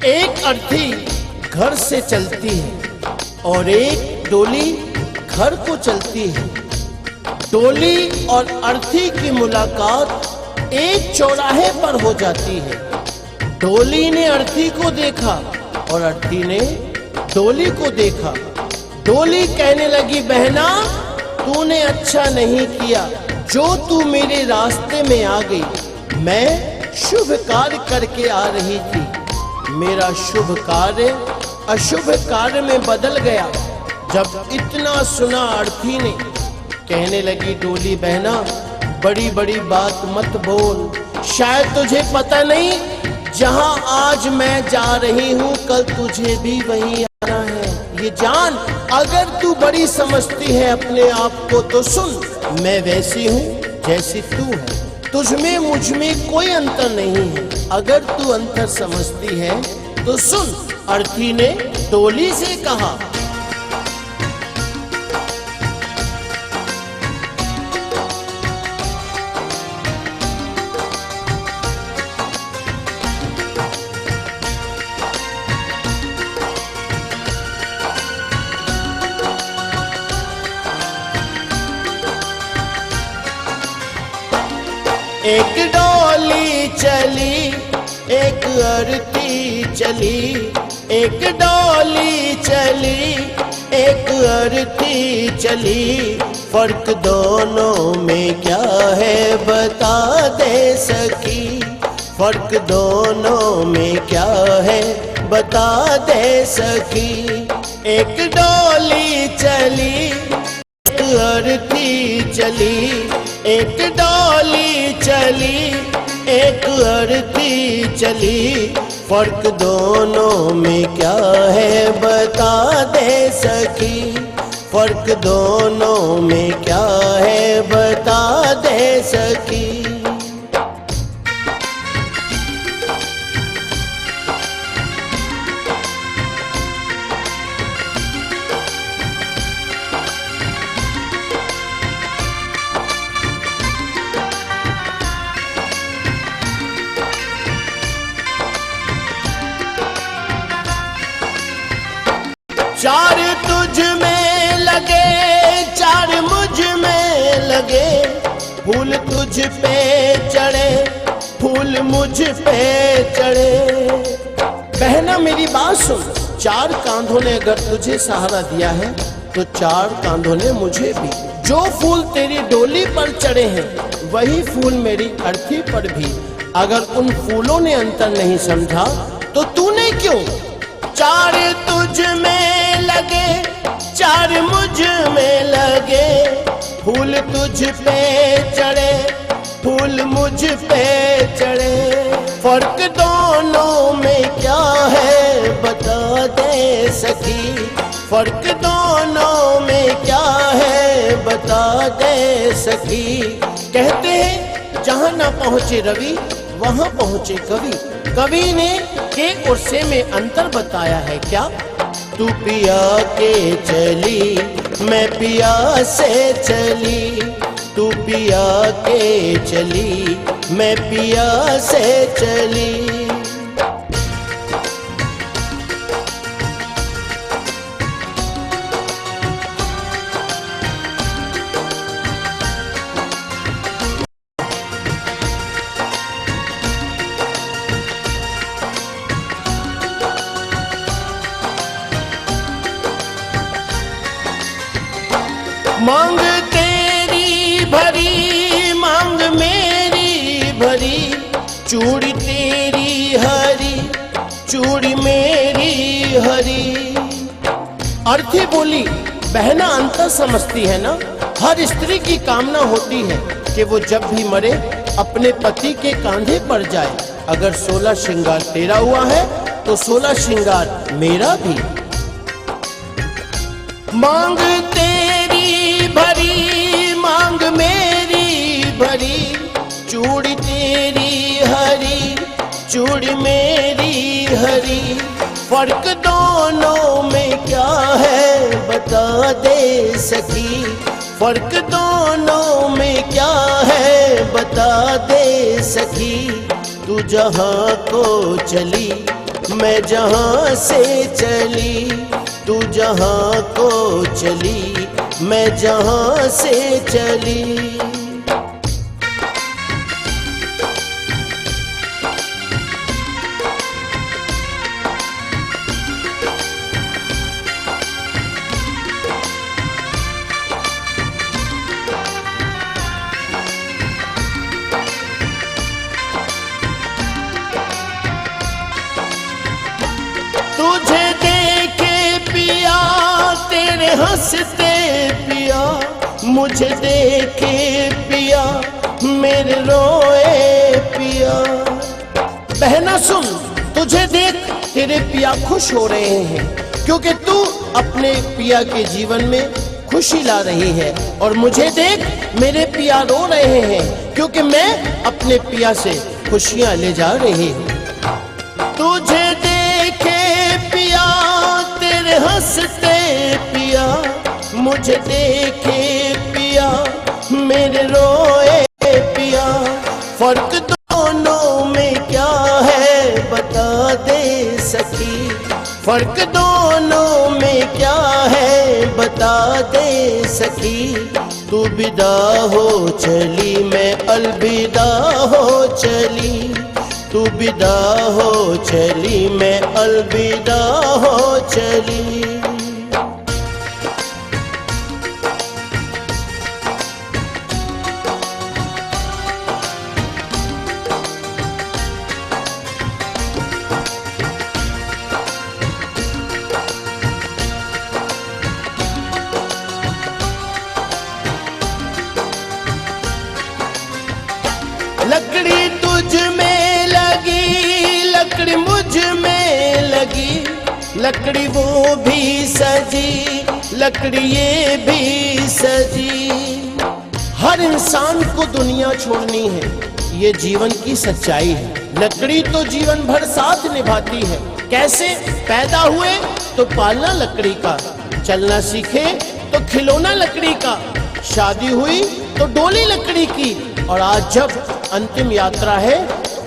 एक अर्थी घर से चलती है और एक डोली घर को चलती है। डोली और अर्थी की मुलाकात एक चौराहे पर हो जाती है। डोली ने अर्थी को देखा और अर्थी ने डोली को देखा। डोली कहने लगी, बहना तूने अच्छा नहीं किया जो तू मेरे रास्ते में आ गई। मैं शुभ कार्य करके आ रही थी, मेरा शुभ कार्य अशुभ कार्य में बदल गया। जब इतना सुना अर्थी ने कहने लगी, डोली बहना बड़ी बड़ी बात मत बोल, शायद तुझे पता नहीं जहां आज मैं जा रही हूं कल तुझे भी वहीं आना है। ये जान, अगर तू बड़ी समझती है अपने आप को तो सुन, मैं वैसी हूँ जैसी तू है, तुझमें मुझमें कोई अंतर नहीं है। अगर तू अंतर समझती है तो सुन। अर्थी ने डोली से कहा। एक डोली चली एक अर्थी चली, एक डोली चली एक अर्थी चली। फर्क दोनों में क्या है बता दे सकी, फर्क दोनों में क्या है बता दे सकी। एक डोली चली एक अर्थी चली, एक डोली चली एक अर्थी चली। फर्क दोनों में क्या है बता दे सकी, फर्क दोनों में क्या है बता दे सकी। चार तुझ में लगे चार मुझ में लगे, फूल तुझ पे चढ़े फूल मुझ पे चढ़े। बहना मेरी बात सुन, चार कांधों ने अगर तुझे सहारा दिया है तो चार कांधों ने मुझे भी। जो फूल तेरी डोली पर चढ़े हैं वही फूल मेरी अर्थी पर भी। अगर उन फूलों ने अंतर नहीं समझा तो तूने क्यों। चार तुझ में लगे चार मुझ में लगे, फूल तुझ पे चढ़े फूल मुझ पे चढ़े। फर्क दोनों में क्या है बता दे सकी, फर्क दोनों में क्या है बता दे सकी। कहते हैं जहां ना पहुंचे रवि वहां पहुंचे कवि। कवि ने के और से में अंतर बताया है क्या। तू पिया के चली मैं पिया से चली, तू पिया के चली मैं पिया से चली। मांग तेरी भरी मांग मेरी भरी, चूड़ी तेरी हरी चूड़ी मेरी हरी। अर्थी बोली, बहना अंतर समझती है ना। हर स्त्री की कामना होती है कि वो जब भी मरे अपने पति के कांधे पर जाए। अगर 16 श्रृंगार तेरा हुआ है तो 16 श्रृंगार मेरा भी। मांग तेरी भरी मांग मेरी भरी, चूड़ी तेरी हरी चूड़ी मेरी हरी। फर्क दोनों में क्या है बता दे सकी, फर्क दोनों में क्या है बता दे सकी। तू जहाँ को चली मैं जहाँ से चली तू जहाँ को चली, मैं जहाँ से चली। तुझे देखे पिया तेरे हंसते पिया, मुझे देखे पिया मेरे रोए पिया। बहना सुन, तुझे देख तेरे पिया खुश हो रहे हैं, क्योंकि तू अपने पिया के जीवन में खुशी ला रही है। और मुझे देख मेरे पिया रो रहे हैं, क्योंकि मैं अपने पिया से खुशियां ले जा रही हूँ। तुझे देखे पिया तेरे हंसते पिया, मुझे देखे पिया मेरे रोए पिया। फर्क दोनों में क्या है बता दे सखी, फर्क दोनों में क्या है बता दे सखी। तू विदा हो चली मैं अलविदा हो चली, तू विदा हो चली मैं अलविदा हो चली। लकड़ी तुझ में लगी, लकड़ी मुझ में लगी, लकड़ी वो भी सजी, लकड़ी ये भी सजी। हर इंसान को दुनिया छोड़नी है, ये जीवन की सच्चाई है। लकड़ी तो जीवन भर साथ निभाती है। कैसे? पैदा हुए तो पालना लकड़ी का, चलना सीखे तो खिलौना लकड़ी का, शादी हुई तो डोली लकड़ी की, और आज जब अंतिम यात्रा है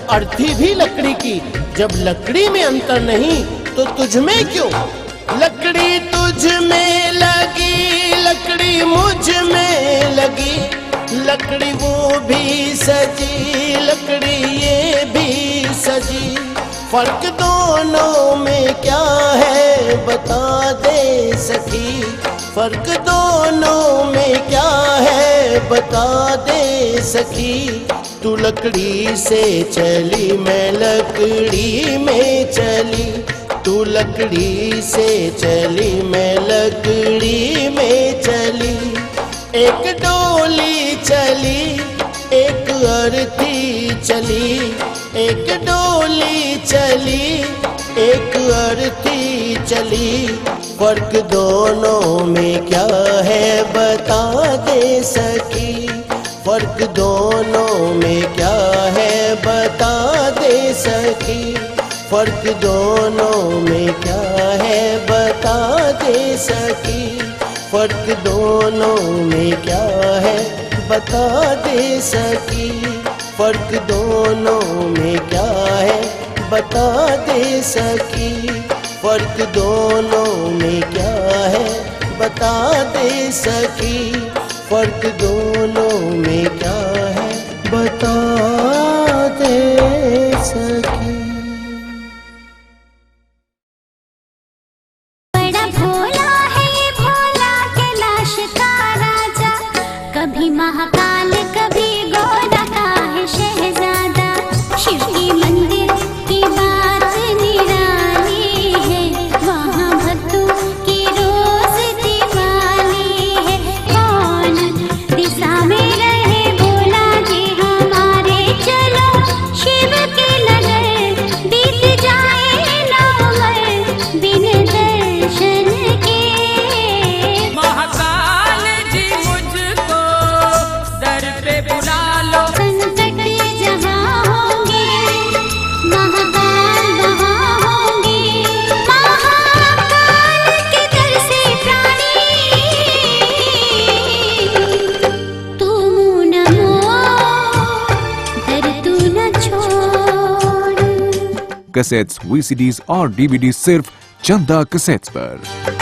अर्थी भी लकड़ी की। जब लकड़ी में अंतर नहीं तो तुझ में क्यों? लकड़ी तुझ में लगी, लकड़ी मुझ में लगी, लकड़ी वो भी सजी, लकड़ी ये भी सजी। फर्क दोनों में क्या है बता दे सखी, फर्क दोनों में क्या है बता दे सखी। तू लकड़ी से चली मैं लकड़ी में चली, तू लकड़ी से चली मैं लकड़ी में चली। एक डोली चली एक अर्थी चली, एक डोली चली एक अर्थी चली। फर्क दोनों में क्या है बता दे सखी, फर्क दोनों में क्या है बता दे सखी। फर्क दोनों में क्या है बता दे सखी, फर्क दोनों में क्या है बता दे सखी। फर्क दोनों में क्या है बता दे सखी, फर्क दोनों में क्या है बता दे सखी। फर्क दोनों में क्या है बता दे सखी। बड़ा भोला है ये भोला कैलाश का राजा, कभी महाकाल कभी गोरा का है शहजादा। शिव की मंदिर की बात निराली है, वहाँ भक्तों की रोज दिवाली है। कौन दिशा में रहे भोला जी हमारे, चलो शिव के नगर बीत जाए ना उम्र बिन दर्शन के। महाकाल जी मुझको कैसेट्स, VCDs और DVDs सिर्फ चंदा कैसेट्स पर।